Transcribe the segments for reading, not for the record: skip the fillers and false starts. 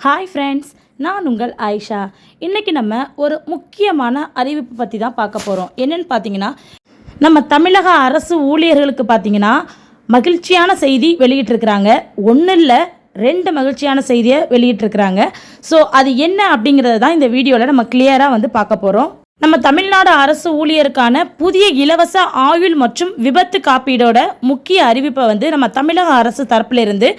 Hi friends, நான் உங்கள் ஆயிஷா. இன்றைக்கி நம்ம ஒரு முக்கியமான அறிவிப்பு பற்றி தான் பார்க்க போகிறோம். என்னென்னு பார்த்தீங்கன்னா, நம்ம தமிழக அரசு ஊழியர்களுக்கு பார்த்தீங்கன்னா மகிழ்ச்சியான செய்தி வெளியிட்டிருக்கிறாங்க. ஒன்றும் இல்லை, 2 மகிழ்ச்சியான செய்தியை வெளியிட்டிருக்கிறாங்க. ஸோ அது என்ன அப்படிங்கிறது தான் இந்த வீடியோவில் நம்ம கிளியராக பார்க்க போகிறோம். நம்ம தமிழ்நாடு அரசு ஊழியருக்கான புதிய இலவச ஆயுள் மற்றும் விபத்து காப்பீடோட முக்கிய அறிவிப்பை நம்ம தமிழக அரசு தரப்பிலிருந்து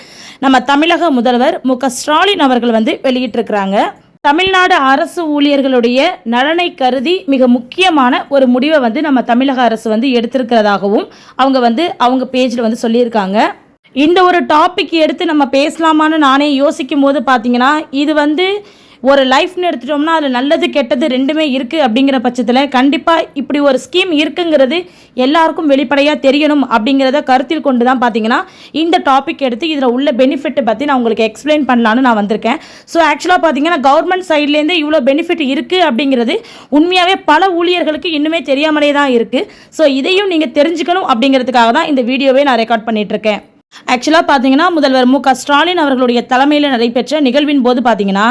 நம்ம தமிழக முதல்வர் மு.க.ஸ்டாலின் அவர்கள் வெளியிட்டிருக்கிறாங்க. தமிழ்நாடு அரசு ஊழியர்களுடைய நலனை கருதி மிக முக்கியமான ஒரு முடிவை நம்ம தமிழக அரசு எடுத்திருக்கிறதாகவும் அவங்க பேஜில் சொல்லியிருக்காங்க. இந்த ஒரு டாபிக் எடுத்து நம்ம பேசலாமான்னு நானே யோசிக்கும் போது பார்த்தீங்கன்னா, இது ஒரு லைஃப்னு எடுத்துட்டோம்னா அதில் நல்லது கெட்டது 2மே இருக்குது. அப்படிங்கிற பட்சத்தில் கண்டிப்பாக இப்படி ஒரு ஸ்கீம் இருக்குங்கிறது எல்லாருக்கும் வெளிப்படையாக தெரியணும் அப்படிங்கிறத கருத்தில் கொண்டு தான் பார்த்தீங்கன்னா இந்த டாபிக் எடுத்து இதில் உள்ள பெனிஃபிட்டை பற்றி நான் உங்களுக்கு எக்ஸ்பிளைன் பண்ணலான்னு நான் வந்திருக்கேன். ஸோ ஆக்சுவலாக பார்த்தீங்கன்னா கவர்மெண்ட் சைட்லேருந்து இவ்வளோ பெனிஃபிட் இருக்குது அப்படிங்கிறது உண்மையாகவே பல ஊழியர்களுக்கு இன்னுமே தெரியாமலே தான் இருக்குது. ஸோ இதையும் நீங்கள் தெரிஞ்சுக்கணும் அப்படிங்கிறதுக்காக தான் இந்த வீடியோவே நான் ரெக்கார்ட் பண்ணிகிட்ருக்கேன். ஆக்சுவலாக பார்த்தீங்கன்னா முதல்வர் மு.க.ஸ்டாலின் அவர்களுடைய தலைமையில் நடைபெற்ற நிகழ்வின் போது பார்த்தீங்கன்னா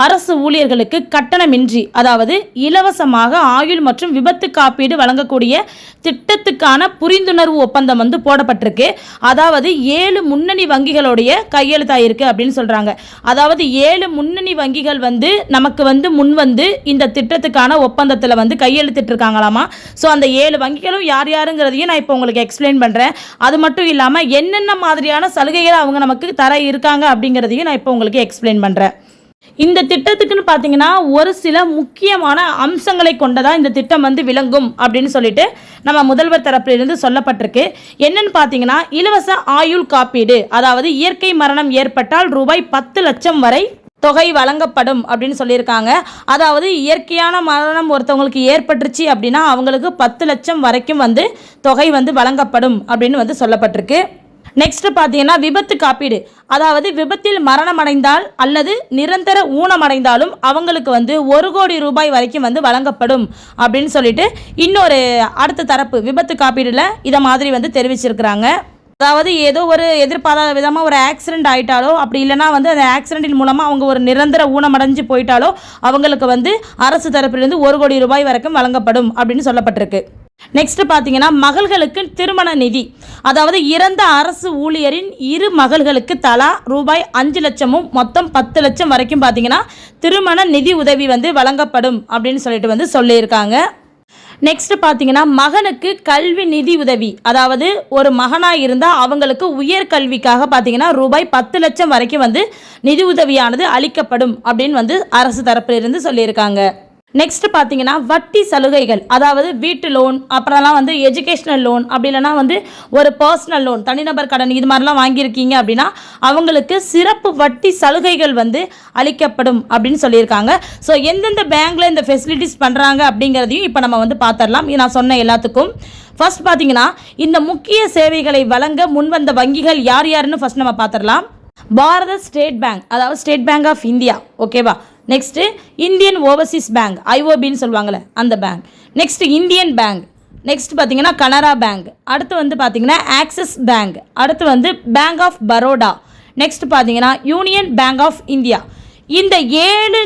அரசு ஊழியர்களுக்கு கட்டணமின்றி, அதாவது இலவசமாக ஆயுள் மற்றும் விபத்து காப்பீடு வழங்கக்கூடிய திட்டத்துக்கான புரிந்துணர்வு ஒப்பந்தம் போடப்பட்டிருக்கு. அதாவது 7 முன்னணி வங்கிகளுடைய கையெழுத்தாயிருக்கு அப்படின்னு சொல்கிறாங்க. அதாவது 7 முன்னணி வங்கிகள் நமக்கு முன் இந்த திட்டத்துக்கான ஒப்பந்தத்தில் கையெழுத்திட்டிருக்காங்களாமா. ஸோ அந்த 7 வங்கிகளும் யார் யாருங்கிறதையும் நான் இப்போ உங்களுக்கு எக்ஸ்பிளைன் பண்ணுறேன். அது மட்டும் இல்லாமல் என்னென்ன மாதிரியான சலுகைகளை அவங்க நமக்கு தர இருக்காங்க அப்படிங்கிறதையும் நான் இப்போ உங்களுக்கு எக்ஸ்பிளைன் பண்ணுறேன். இந்த திட்டத்துக்குன்னு பார்த்தீங்கன்னா ஒரு சில முக்கியமான அம்சங்களை கொண்டதா இந்த திட்டம் விளங்கும் அப்படின்னு சொல்லிட்டு நம்ம முதல்வர் தரப்பிலிருந்து சொல்லப்பட்டிருக்கு. என்னன்னு பார்த்தீங்கன்னா, இலவச ஆயுள் காப்பீடு, அதாவது இயற்கை மரணம் ஏற்பட்டால் ரூபாய் 10 லட்சம் வரை தொகை வழங்கப்படும் அப்படின்னு சொல்லியிருக்காங்க. அதாவது இயற்கையான மரணம் ஒருத்தவங்களுக்கு ஏற்பட்டுருச்சு அப்படின்னா அவங்களுக்கு 10 லட்சம் வரைக்கும் தொகை வழங்கப்படும் அப்படின்னு சொல்லப்பட்டிருக்கு. நெக்ஸ்ட் பார்த்தீங்கன்னா விபத்து காப்பீடு, அதாவது விபத்தில் மரணம் அடைந்தால் அல்லது நிரந்தர ஊனமடைந்தாலும் அவங்களுக்கு 1 கோடி ரூபாய் வரைக்கும் வழங்கப்படும் அப்படின்னு சொல்லிட்டு இன்னொரு அடுத்த தரப்பு விபத்து காப்பீடுல இதை மாதிரி தெரிவிச்சிருக்கிறாங்க. அதாவது ஏதோ ஒரு எதிர்பாராத விதமாக ஒரு ஆக்சிடென்ட் ஆகிட்டாலோ, அப்படி இல்லைனா அந்த ஆக்சிடென்ட்டின் மூலமாக அவங்க ஒரு நிரந்தர ஊனமடைஞ்சு போயிட்டாலோ அவங்களுக்கு அரசு தரப்பிலிருந்து 1 கோடி ரூபாய் வரைக்கும் வழங்கப்படும் அப்படின்னு சொல்லப்பட்டிருக்கு. நெக்ஸ்ட் பார்த்தீங்கன்னா மகள்களுக்கு திருமண நிதி, அதாவது இறந்த அரசு ஊழியரின் 2 மகள்களுக்கு தலா ரூபாய் 5 லட்சமும் மொத்தம் 10 லட்சம் வரைக்கும் பார்த்தீங்கன்னா திருமண நிதி உதவி வழங்கப்படும் அப்படின்னு சொல்லிட்டு சொல்லியிருக்காங்க. நெக்ஸ்ட் பார்த்தீங்கன்னா மகனுக்கு கல்வி நிதி உதவி, அதாவது ஒரு மகனாக இருந்தால் அவங்களுக்கு உயர்கல்விக்காக பார்த்தீங்கன்னா ரூபாய் 10 லட்சம் வரைக்கும் நிதி உதவியானது அளிக்கப்படும் அப்படின்னு அரசு தரப்பிலிருந்து சொல்லியிருக்காங்க. நெக்ஸ்ட் பார்த்தீங்கன்னா வட்டி சலுகைகள், அதாவது வீட்டு லோன், அப்புறம்லாம் எஜுகேஷ்னல் லோன், அப்படி இல்லைனா ஒரு பர்சனல் லோன், தனிநபர் கடன், இது மாதிரிலாம் வாங்கியிருக்கீங்க அப்படின்னா அவங்களுக்கு சிறப்பு வட்டி சலுகைகள் அளிக்கப்படும் அப்படின்னு சொல்லியிருக்காங்க. ஸோ எந்தெந்த பேங்க்கில் இந்த ஃபெசிலிட்டிஸ் பண்ணுறாங்க அப்படிங்கிறதையும் இப்போ நம்ம பார்த்துடலாம். நான் சொன்ன எல்லாத்துக்கும் ஃபர்ஸ்ட் பார்த்தீங்கன்னா இந்த முக்கிய சேவைகளை வழங்க முன்வந்த வங்கிகள் யார் யாருன்னு ஃபர்ஸ்ட் நம்ம பார்த்துடலாம். பாரத ஸ்டேட் பேங்க், அதாவது ஸ்டேட் பேங்க் ஆஃப் இந்தியா, ஓகேவா. நெக்ஸ்ட்டு இந்தியன் ஓவர்சீஸ் பேங்க், ஐஓபின்னு சொல்லுவாங்கள்ல அந்த bank. Next Indian bank. Next பார்த்தீங்கன்னா கனரா பேங்க். அடுத்து பார்த்தீங்கன்னா ஆக்சிஸ் பேங்க். அடுத்து பேங்க் ஆஃப் பரோடா. நெக்ஸ்ட் பார்த்தீங்கன்னா யூனியன் பேங்க் ஆஃப் இந்தியா. இந்த 7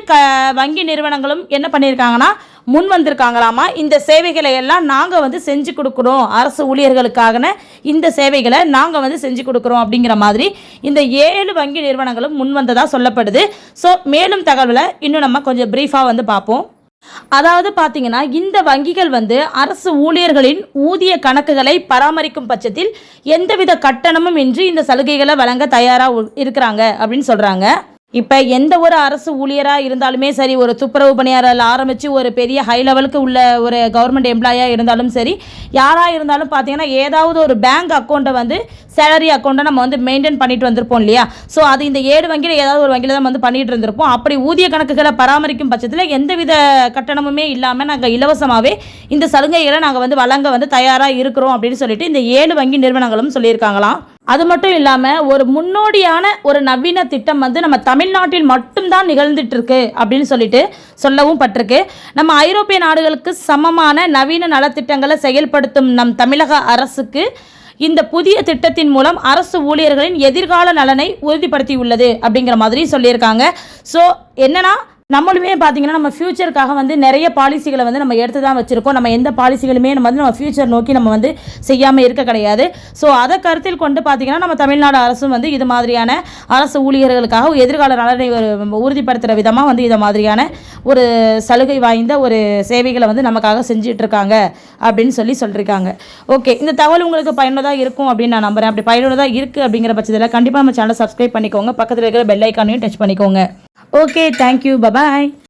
வங்கி நிறுவனங்களும் என்ன பண்ணியிருக்காங்கன்னா முன் வந்திருக்காங்களாமா. இந்த சேவைகளை எல்லாம் நாங்கள் செஞ்சு கொடுக்குறோம், அரசு ஊழியர்களுக்காக இந்த சேவைகளை நாங்கள் செஞ்சு கொடுக்குறோம் அப்படிங்கிற மாதிரி இந்த 7 வங்கி நிறுவனங்களும் முன் வந்ததாக சொல்லப்படுது. ஸோ மேலும் தகவலை இன்னும் நம்ம கொஞ்சம் ப்ரீஃபாக பார்ப்போம். அதாவது பார்த்தீங்கன்னா இந்த வங்கிகள் அரசு ஊழியர்களின் ஊதிய கணக்குகளை பராமரிக்கும் பட்சத்தில் எந்தவித கட்டணமும் இன்றி இந்த சலுகைகளை வழங்க தயாராக இருக்கிறாங்க அப்படின்னு சொல்கிறாங்க. இப்போ எந்த ஒரு அரசு ஊழியராக இருந்தாலுமே சரி, ஒரு துப்புரவு பணியாளர் ஆரம்பித்து ஒரு பெரிய ஹை லெவலுக்கு உள்ள ஒரு கவர்மெண்ட் எம்ப்ளாயாக இருந்தாலும் சரி, யாராக இருந்தாலும் பார்த்தீங்கன்னா ஏதாவது ஒரு பேங்க் அக்கௌண்ட்டை சேலரி அக்கௌண்ட்டை நம்ம மெயின்டைன் பண்ணிட்டு வந்திருப்போம் இல்லையா. ஸோ அது இந்த 7 வங்கியில் ஏதாவது ஒரு வங்கியில் தான் பண்ணிட்டு இருந்திருப்போம். அப்படி ஊதிய கணக்குகளை பராமரிக்கும் பட்சத்தில் எந்தவித கட்டணமுமே இல்லாமல் நாங்கள் இலவசமாகவே இந்த சலுகைகளை நாங்கள் வழங்க தயாராக இருக்கிறோம் அப்படின்னு சொல்லிட்டு இந்த 7 வங்கி நிறுவனங்களும் சொல்லியிருக்காங்களாம். அது மட்டும் இல்லாமல் ஒரு முன்னோடியான ஒரு நவீன திட்டம் நம்ம தமிழ்நாட்டில் மட்டும்தான் நிகழ்ந்துட்டு இருக்கு அப்படின்னு சொல்லிட்டு சொல்லவும் பட்டிருக்கு. நம்ம ஐரோப்பிய நாடுகளுக்கு சமமான நவீன நலத்திட்டங்களை செயல்படுத்தும் நம் தமிழக அரசுக்கு இந்த புதிய திட்டத்தின் மூலம் அரசு ஊழியர்களின் எதிர்கால நலனை உறுதிப்படுத்தியுள்ளது அப்படிங்கிற மாதிரி சொல்லியிருக்காங்க. ஸோ என்னன்னா, நம்மளுமே பார்த்தீங்கன்னா நம்ம ஃப்யூச்சருக்காக வந்து நிறைய பாலிசிகளை வந்து நம்ம எடுத்து தான் வச்சுருக்கோம். நம்ம எந்த பாலிசிகளுமே நம்ம ஃப்யூச்சர் நோக்கி நம்ம வந்து செய்யாமல் இருக்க கிடையாது. ஸோ அதை கருத்தில் கொண்டு பார்த்தீங்கன்னா நம்ம தமிழ்நாடு அரசும் வந்து இது மாதிரியான அரசு ஊழியர்களுக்காக எதிர்கால நலனை உறுதிப்படுத்துகிற விதமாக வந்து இதை மாதிரியான ஒரு சலுகை வாய்ந்த ஒரு சேவைகளை வந்து நமக்காக செஞ்சிட்ருக்காங்க அப்படின்னு சொல்லியிருக்காங்க. ஓகே, இந்த தகவல் உங்களுக்கு பயனுள்ளதாக இருக்கும் அப்படின்னு நான் நம்புகிறேன். அப்படி பயனுள்ளதாக இருக்குது அப்படிங்கிற பட்சத்தில் கண்டிப்பாக நம்ம சேனலை சப்ஸ்கிரைப் பண்ணிக்கோங்க. பக்கத்தில் இருக்கிற பெல் ஐக்கானையும் டச் பண்ணிக்கோங்க. Okay, thank you. Bye-bye.